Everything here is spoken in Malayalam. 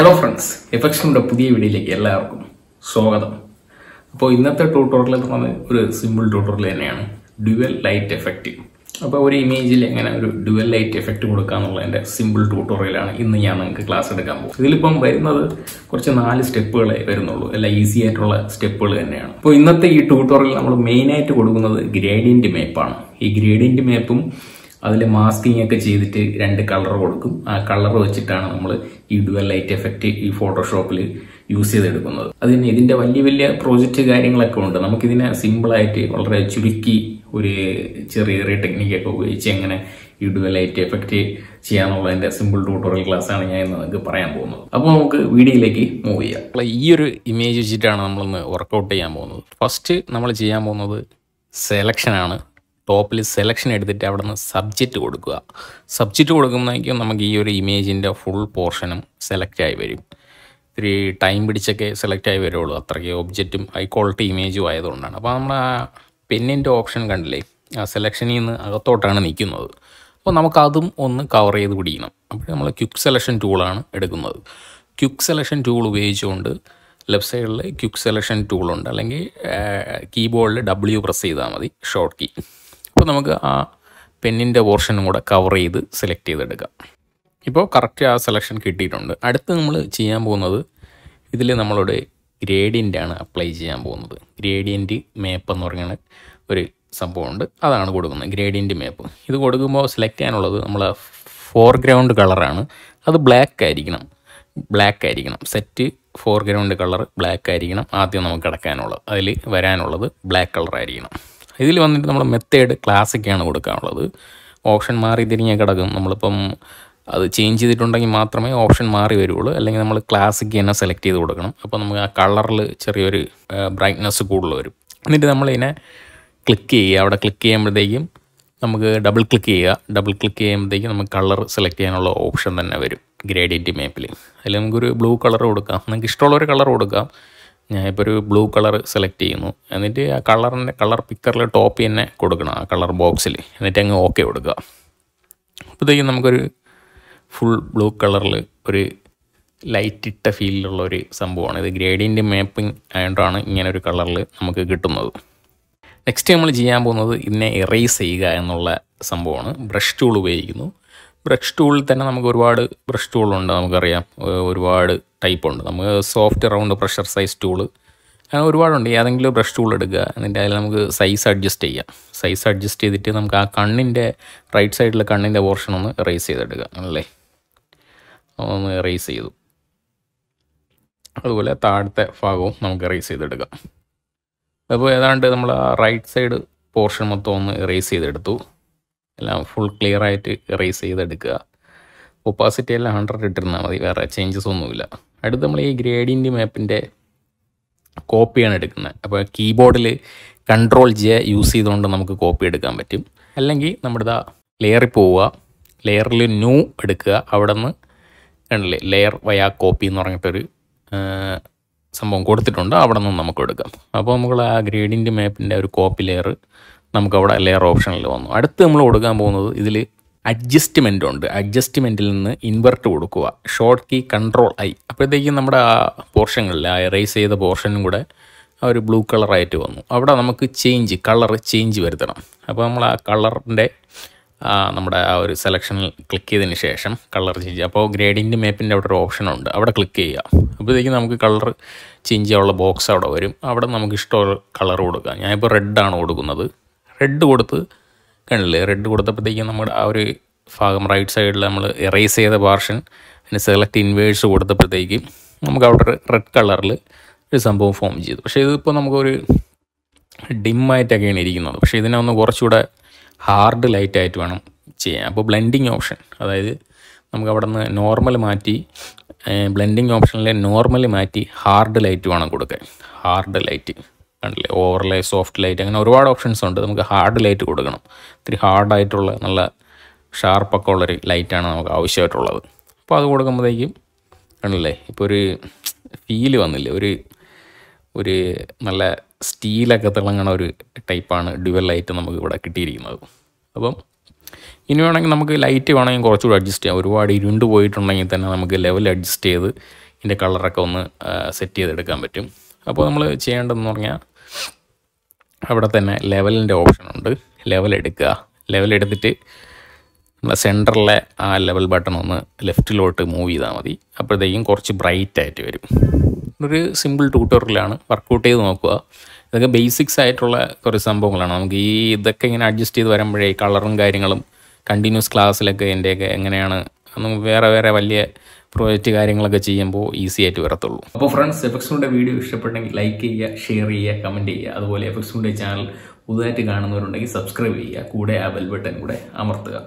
Hello friends, Fxmuni പുതിയ വീഡിയോയിലേക്ക് എല്ലാവർക്കും സ്വാഗതം. അപ്പോൾ ഇന്നത്തെ ട്യൂട്ടോറിയൽ എന്ന് പറയുന്നത് ഒരു സിമ്പിൾ ട്യൂട്ടോറിയൽ തന്നെയാണ്. Dual light effect. അപ്പോൾ ഒരു ഇമേജിൽ എങ്ങനെ ഒരു ഡ്യുവൽ ലൈറ്റ് എഫക്റ്റ് കൊടുക്കാന്നുള്ളതിന്റെ സിമ്പിൾ ട്യൂട്ടോറിയലാണ് ഇന്ന് ഞാൻ നിങ്ങൾക്ക് ക്ലാസ് എടുക്കാൻ പോകും. ഇതിലിപ്പം വരുന്നത് കുറച്ച് 4 സ്റ്റെപ്പുകളെ വരുന്നുള്ളൂ. എല്ലാം ഈസി ആയിട്ടുള്ള സ്റ്റെപ്പുകൾ തന്നെയാണ്. അപ്പോൾ ഇന്നത്തെ ഈ ട്യൂട്ടോറിയൽ നമ്മൾ മെയിൻ ആയിട്ട് കൊടുക്കുന്നത് ഗ്രേഡിയന്റ് മാപ്പാണ്. ഈ ഗ്രേഡിയന്റ് മാപ്പും അതിൽ മാസ്കിംഗ് ഒക്കെ ചെയ്തിട്ട് 2 കളർ കൊടുക്കും. ആ കളർ വെച്ചിട്ടാണ് നമ്മൾ ഈ ഡ്യുവൽ ലൈറ്റ് എഫക്റ്റ് ഈ ഫോട്ടോഷോപ്പിൽ യൂസ് ചെയ്തെടുക്കുന്നത്. അതിന് ഇതിന്റെ വലിയ വലിയ പ്രോജക്റ്റ് കാര്യങ്ങളൊക്കെ ഉണ്ട്. നമുക്കിതിനെ സിമ്പിളായിട്ട് വളരെ ചുരുക്കി ഒരു ചെറിയ ചെറിയ ടെക്നിക്കൊക്കെ ഉപയോഗിച്ച് എങ്ങനെ ഈ ഡ്യുവൽ ലൈറ്റ് എഫക്റ്റ് ചെയ്യാന്നുള്ളതിന്റെ സിമ്പിൾ ട്യൂട്ടോറിയൽ ക്ലാസ് ആണ് ഞാൻ ഇന്ന് നിങ്ങൾക്ക് പറയാൻ പോകുന്നത്. അപ്പോൾ നമുക്ക് വീഡിയോയിലേക്ക് മൂവ് ചെയ്യാം. ഈ ഒരു ഇമേജ് വെച്ചിട്ടാണ് നമ്മളിന്ന് വർക്കൗട്ട് ചെയ്യാൻ പോകുന്നത്. ഫസ്റ്റ് നമ്മൾ ചെയ്യാൻ പോകുന്നത് സെലക്ഷനാണ്. ടോപ്പിൽ സെലക്ഷൻ എടുത്തിട്ട് അവിടെ നിന്ന് സബ്ജക്റ്റ് കൊടുക്കുക. സബ്ജക്റ്റ് കൊടുക്കുമ്പോഴേക്കും നമുക്ക് ഈ ഒരു ഇമേജിൻ്റെ ഫുൾ പോർഷനും സെലക്റ്റായി വരും. ഇത്തിരി ടൈം പിടിച്ചൊക്കെ സെലക്റ്റായി വരുള്ളൂ. അത്രയ്ക്ക് ഒബ്ജക്റ്റും ഹൈ ക്വാളിറ്റി ഇമേജും ആയതുകൊണ്ടാണ്. അപ്പോൾ നമ്മൾ ആ പെന്നിൻ്റെ ഓപ്ഷൻ കണ്ടില്ലേ, ആ സെലക്ഷനിൽ നിന്ന് അകത്തോട്ടാണ് നിൽക്കുന്നത്. അപ്പോൾ നമുക്കതും ഒന്ന് കവർ ചെയ്ത് പിടിക്കണം. അപ്പോൾ നമ്മൾ ക്വിക്ക് സെലക്ഷൻ ടൂളാണ് എടുക്കുന്നത്. ക്വിക്ക് സെലക്ഷൻ ടൂൾ ഉപയോഗിച്ചുകൊണ്ട് ലെഫ്റ്റ് സൈഡിൽ ക്വിക്ക് സെലക്ഷൻ ടൂളുണ്ട്, അല്ലെങ്കിൽ കീബോർഡിൽ W പ്രസ് ചെയ്താൽ മതി, ഷോർട്ട് കീ. അപ്പോൾ നമുക്ക് ആ പെന്നിൻ്റെ പോർഷനും കൂടെ കവർ ചെയ്ത് സെലക്ട് ചെയ്തെടുക്കാം. ഇപ്പോൾ കറക്റ്റ് ആ സെലക്ഷൻ കിട്ടിയിട്ടുണ്ട്. അടുത്ത് നമ്മൾ ചെയ്യാൻ പോകുന്നത് ഇതിൽ നമ്മളോട് ഗ്രേഡിയൻ്റാണ് അപ്ലൈ ചെയ്യാൻ പോകുന്നത്. ഗ്രേഡിയൻറ്റ് മാപ്പ് എന്ന് പറയുന്ന ഒരു സംഭവമുണ്ട്, അതാണ് കൊടുക്കുന്നത്, ഗ്രേഡിയൻറ്റ് മാപ്പ്. ഇത് കൊടുക്കുമ്പോൾ സെലക്ട് ചെയ്യാനുള്ളത് നമ്മളെ ഫോർഗ്രൗണ്ട് കളറാണ്. അത് ബ്ലാക്ക് ആയിരിക്കണം. സെറ്റ് ഫോർഗ്രൗണ്ട് കളർ ബ്ലാക്ക് ആയിരിക്കണം. ആദ്യം നമുക്ക് കിടക്കാനുള്ളത്, അതിൽ വരാനുള്ളത് ബ്ലാക്ക് കളറായിരിക്കണം. ഇതിൽ വന്നിട്ട് നമ്മൾ മെത്തേഡ് ക്ലാസിക്കാണ് കൊടുക്കാനുള്ളത്. ഓപ്ഷൻ മാറി തിരിഞ്ഞ് കിടക്കും. നമ്മളിപ്പം അത് ചേഞ്ച് ചെയ്തിട്ടുണ്ടെങ്കിൽ മാത്രമേ ഓപ്ഷൻ മാറി വരുള്ളൂ, അല്ലെങ്കിൽ നമ്മൾ ക്ലാസിക്ക് തന്നെ സെലക്ട് ചെയ്ത് കൊടുക്കണം. അപ്പോൾ നമുക്ക് ആ കളറിൽ ചെറിയൊരു ബ്രൈറ്റ്നസ് കൂടുതൽ വരും. എന്നിട്ട് നമ്മളിതിനെ ക്ലിക്ക് ചെയ്യുക. അവിടെ ക്ലിക്ക് ചെയ്യുമ്പോഴത്തേക്കും നമുക്ക് ഡബിൾ ക്ലിക്ക് ചെയ്യുമ്പോഴത്തേക്കും നമുക്ക് കളർ സെലക്ട് ചെയ്യാനുള്ള ഓപ്ഷൻ തന്നെ വരും ഗ്രേഡിയൻറ്റ് മാപ്പിൽ. അതിൽ നമുക്കൊരു ബ്ലൂ കളർ കൊടുക്കാം. നമുക്ക് ഇഷ്ടമുള്ളൊരു കളർ കൊടുക്കാം. ഞാനിപ്പോൾ ഒരു ബ്ലൂ കളർ സെലക്ട് ചെയ്യുന്നു. എന്നിട്ട് ആ കളർ പിക്കറിൽ ടോപ്പ് തന്നെ കൊടുക്കണം, ആ കളർ ബോക്സിൽ. എന്നിട്ട് അങ്ങ് ഓക്കെ കൊടുക്കുക. അപ്പോഴത്തേക്കും നമുക്കൊരു ഫുൾ ബ്ലൂ കളറിൽ ഒരു ലൈറ്റ് ഇട്ട ഫീലിലുള്ള ഒരു സംഭവമാണ്. ഇത് ഗ്രേഡിയൻറ്റ് മാപ്പിംഗ് ആയതുകൊണ്ടാണ് ഇങ്ങനെ ഒരു കളറിൽ നമുക്ക് കിട്ടുന്നത്. നെക്സ്റ്റ് നമ്മൾ ചെയ്യാൻ പോകുന്നത് ഇതിനെ എറേസ് ചെയ്യുക എന്നുള്ള സംഭവമാണ്. ബ്രഷ് ടൂൾ ഉപയോഗിക്കുന്നു. ബ്രഷ് ടൂളിൽ തന്നെ നമുക്ക് ഒരുപാട് ബ്രഷ് ടൂളുണ്ട്, നമുക്കറിയാം. ഒരുപാട് ടൈപ്പ് ഉണ്ട്. നമുക്ക് soft round pressure size tool അങ്ങനെ ഒരുപാടുണ്ട്. ഏതെങ്കിലും ബ്രഷ് ടൂൾ എടുക്കുക. എന്നിട്ട് അതിൽ നമുക്ക് സൈസ് അഡ്ജസ്റ്റ് ചെയ്യാം. സൈസ് അഡ്ജസ്റ്റ് ചെയ്തിട്ട് നമുക്ക് ആ കണ്ണിൻ്റെ റൈറ്റ് സൈഡിലെ കണ്ണിൻ്റെ പോർഷൻ ഒന്ന് എറേസ് ചെയ്തെടുക്കുക. അല്ലേ, ഒന്ന് എറേസ് ചെയ്തു. അതുപോലെ താഴത്തെ ഭാഗവും നമുക്ക് എറേസ് ചെയ്തെടുക്കാം. അപ്പോൾ ഏതാണ്ട് നമ്മൾ ആ റൈറ്റ് സൈഡ് പോർഷൻ മൊത്തം ഒന്ന് എറേസ് ചെയ്തെടുത്തു. എല്ലാം ഫുൾ ക്ലിയർ ആയിട്ട് എറേസ് ചെയ്തെടുക്കുക. ഒപ്പാസിറ്റി എല്ലാം 100 ഇട്ടിരുന്നാൽ മതി, വേറെ ചേഞ്ചസ് ഒന്നുമില്ല. അടുത്ത് നമ്മൾ ഈ ഗ്രേഡിയൻറ്റ് മാപ്പിൻ്റെ കോപ്പിയാണ് എടുക്കുന്നത്. അപ്പോൾ കീബോർഡിൽ Ctrl+J യൂസ് ചെയ്തുകൊണ്ട് നമുക്ക് കോപ്പി എടുക്കാൻ പറ്റും. അല്ലെങ്കിൽ നമ്മുടെ ലെയറിൽ പോവുക, ലെയറിൽ ന്യൂ എടുക്കുക. അവിടെ നിന്ന് കണ്ടില്ലേ, ലെയർ വയാ കോപ്പി എന്ന് പറഞ്ഞിട്ടൊരു സംഭവം കൊടുത്തിട്ടുണ്ട്, അവിടെ നിന്ന് നമുക്ക് എടുക്കാം. അപ്പോൾ നമ്മൾ ആ ഗ്രേഡിയൻറ്റ് മാപ്പിൻ്റെ ഒരു കോപ്പി ലെയർ നമുക്കവിടെ ലെയർ ഓപ്ഷനിൽ വന്നു. അടുത്ത് നമ്മൾ കൊടുക്കാൻ പോകുന്നത് ഇതിൽ അഡ്ജസ്റ്റ്മെൻ്റ് ഉണ്ട്. അഡ്ജസ്റ്റ്മെൻറ്റിൽ നിന്ന് ഇൻവെർട്ട് കൊടുക്കുക, ഷോർട്ട് കീ Ctrl+I. അപ്പോഴത്തേക്കും നമ്മുടെ ആ പോർഷനിൽ ആ എറേസ് ചെയ്ത പോർഷനും കൂടെ ആ ഒരു ബ്ലൂ കളറായിട്ട് വന്നു. അവിടെ നമുക്ക് കളർ ചേഞ്ച് വരുത്തണം. അപ്പോൾ നമ്മൾ ആ കളറിൻ്റെ നമ്മുടെ ആ ഒരു സെലക്ഷനിൽ ക്ലിക്ക് ചെയ്തതിന് ശേഷം കളർ ചേഞ്ച്. അപ്പോൾ ഗ്രേഡിയൻറ്റ് മാപ്പിൻ്റെ അവിടെ ഒരു ഓപ്ഷനുണ്ട്, അവിടെ ക്ലിക്ക് ചെയ്യുക. അപ്പോഴത്തേക്കും നമുക്ക് കളർ ചേഞ്ച് ചെയ്യാനുള്ള ബോക്സ് അവിടെ വരും. അവിടെ നമുക്ക് ഇഷ്ടമുള്ള കളർ കൊടുക്കാം. ഞാനിപ്പോൾ റെഡാണ് കൊടുക്കുന്നത്. റെഡ് കൊടുത്ത് കണ്ടില്ലേ, റെഡ് കൊടുത്തപ്പോഴത്തേക്കും നമ്മുടെ ആ ഒരു ഭാഗം റൈറ്റ് സൈഡിൽ നമ്മൾ എറേസ് ചെയ്ത പോർഷൻ അതിന് സെലക്ട് ഇൻവേഴ്സ് കൊടുത്തപ്പോഴത്തേക്കും നമുക്ക് അവിടെ റെഡ് കളറിൽ ഒരു സംഭവം ഫോം ചെയ്തു. പക്ഷേ ഇതിപ്പോൾ നമുക്കൊരു ഡിമ്മായിട്ടൊക്കെയാണ് ഇരിക്കുന്നത്. പക്ഷേ ഇതിനെ ഒന്ന് കുറച്ചുകൂടെ ഹാർഡ് ലൈറ്റായിട്ട് വേണം ചെയ്യാൻ. അപ്പോൾ ബ്ലെൻഡിങ് ഓപ്ഷൻ, അതായത് നമുക്ക് അവിടെ നിന്ന് നോർമൽ മാറ്റി, ബ്ലെൻഡിങ് ഓപ്ഷനിലെ നോർമൽ മാറ്റി ഹാർഡ് ലൈറ്റ് വേണം കൊടുക്കാൻ. ഹാർഡ് ലൈറ്റ് കണ്ടില്ലേ, ഓവർലേ, സോഫ്റ്റ് ലൈറ്റ്, അങ്ങനെ ഒരുപാട് ഓപ്ഷൻസ് ഉണ്ട്. നമുക്ക് ഹാർഡ് ലൈറ്റ് കൊടുക്കണം. ഇത്തിരി ഹാർഡായിട്ടുള്ള നല്ല ഷാർപ്പൊക്കെ ഉള്ളൊരു ലൈറ്റാണ് നമുക്ക് ആവശ്യമായിട്ടുള്ളത്. അപ്പോൾ അത് കൊടുക്കുമ്പോഴത്തേക്കും കണ്ടില്ലേ, ഇപ്പോൾ ഒരു ഫീല് വന്നില്ലേ, ഒരു നല്ല സ്റ്റീലൊക്കെ തിളങ്ങണ ഒരു ടൈപ്പാണ് ഡ്യുവൽ ലൈറ്റ് നമുക്ക് ഇവിടെ കിട്ടിയിരിക്കുന്നത്. അപ്പം ഇനി വേണമെങ്കിൽ നമുക്ക് ലൈറ്റ് വേണമെങ്കിൽ കുറച്ചുകൂടി അഡ്ജസ്റ്റ് ചെയ്യാം. ഒരുപാട് ഇരുണ്ട് പോയിട്ടുണ്ടെങ്കിൽ തന്നെ നമുക്ക് ലെവൽ അഡ്ജസ്റ്റ് ചെയ്ത് ഇതിൻ്റെ കളറൊക്കെ ഒന്ന് സെറ്റ് ചെയ്തെടുക്കാൻ പറ്റും. അപ്പോൾ നമ്മൾ ചെയ്യേണ്ടതെന്ന് പറഞ്ഞാൽ അവിടെ തന്നെ ലെവലിൻ്റെ ഓപ്ഷൻ ഉണ്ട്. ലെവൽ എടുക്കുക. ലെവൽ എടുത്തിട്ട് നമ്മളെ സെൻറ്ററിലെ ആ ലെവൽ ബട്ടൺ ഒന്ന് ലെഫ്റ്റിലോട്ട് മൂവ് ചെയ്താൽ മതി. അപ്പോഴത്തേക്കും കുറച്ച് ബ്രൈറ്റ് ആയിട്ട് വരും. ഒരു സിമ്പിൾ ട്യൂട്ടോറിയലാണ്. വർക്കൗട്ട് ചെയ്ത് നോക്കുക. ഇതൊക്കെ ബേസിക്സ് ആയിട്ടുള്ള കുറച്ച് സംഭവങ്ങളാണ്. നമുക്ക് ഇതൊക്കെ ഇങ്ങനെ അഡ്ജസ്റ്റ് ചെയ്ത് വരുമ്പോഴേ കളറും കാര്യങ്ങളും കണ്ടിന്യൂസ് ക്ലാസ്സിലൊക്കെ എൻ്റെയൊക്കെ എങ്ങനെയാണ് വേറെ വലിയ പ്രോജക്റ്റ് കാര്യങ്ങളൊക്കെ ചെയ്യുമ്പോൾ ഈസി ആയിട്ട് വരത്തുള്ളൂ. അപ്പോൾ ഫ്രണ്ട്സ്, Fxmuni വീഡിയോ ഇഷ്ടപ്പെട്ടെങ്കിൽ ലൈക്ക് ചെയ്യുക, ഷെയർ ചെയ്യുക, കമൻറ്റ് ചെയ്യുക. അതുപോലെ Fxmuni ചാനൽ പുതുതായിട്ട് കാണുന്നവരുണ്ടെങ്കിൽ സബ്സ്ക്രൈബ് ചെയ്യുക. കൂടെ ആ ബെൽ ബട്ടൺ കൂടെ അമർത്തുക.